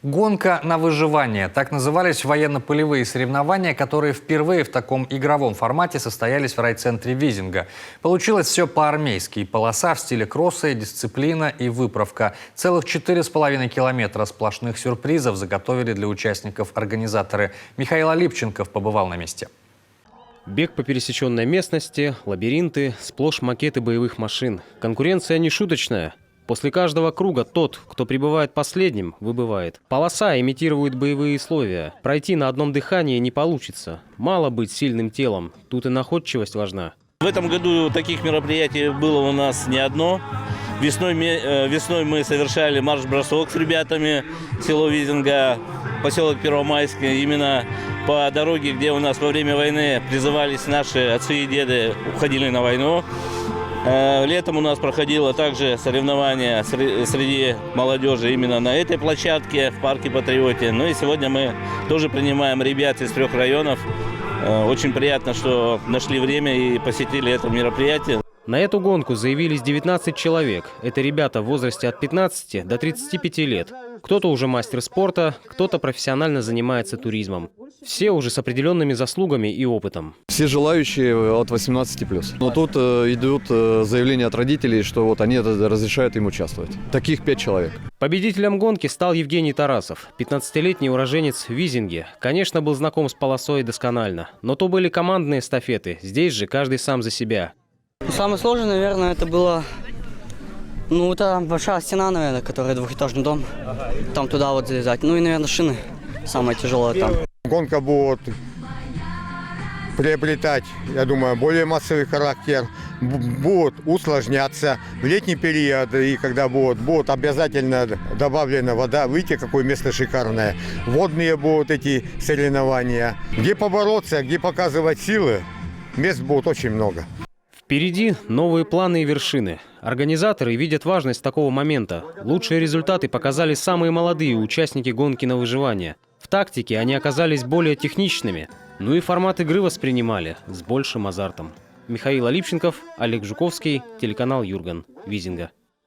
Гонка на выживание. Так назывались военно-полевые соревнования, которые впервые в таком игровом формате состоялись в райцентре Визинга. Получилось все по-армейски. Полоса в стиле кросса, и дисциплина и выправка. Целых 4,5 километра сплошных сюрпризов заготовили для участников организаторы. Михаил Алипченков побывал на месте. Бег по пересеченной местности, лабиринты, сплошь макеты боевых машин. Конкуренция не шуточная. После каждого круга тот, кто прибывает последним, выбывает. Полоса имитирует боевые условия. Пройти на одном дыхании не получится. Мало быть сильным телом. Тут и находчивость важна. В этом году таких мероприятий было у нас не одно. Весной мы совершали марш-бросок с ребятами, село Визинга, поселок Первомайский. Именно по дороге, где у нас во время войны призывались наши отцы и деды, уходили на войну. Летом у нас проходило также соревнование среди молодежи именно на этой площадке в парке Патриоте. Ну и сегодня мы тоже принимаем ребят из 3 районов. Очень приятно, что нашли время и посетили это мероприятие. На эту гонку заявились 19 человек. Это ребята в возрасте от 15 до 35 лет. Кто-то уже мастер спорта, кто-то профессионально занимается туризмом. Все уже с определенными заслугами и опытом. Все желающие от 18+. Но тут идут заявления от родителей, что вот они разрешают им участвовать. Таких 5 человек. Победителем гонки стал Евгений Тарасов, 15-летний уроженец Визинги. Конечно, был знаком с полосой досконально, но то были командные эстафеты. Здесь же каждый сам за себя. Самое сложное, наверное, это было, это большая стена, наверное, которая двухэтажный дом. Там туда вот залезать. Ну и, наверное, шины. Самое тяжелое там. Гонка будет приобретать, я думаю, более массовый характер, будет усложняться в летний период, и когда будет обязательно добавлена вода, видите, какое место шикарное. Водные будут эти соревнования. Где побороться, где показывать силы, мест будет очень много. Впереди новые планы и вершины. Организаторы видят важность такого момента. Лучшие результаты показали самые молодые участники гонки на выживание. В тактике они оказались более техничными. Ну и формат игры воспринимали с большим азартом. Михаил Алипченков, Олег Жуковский, телеканал Юрган, Визинга.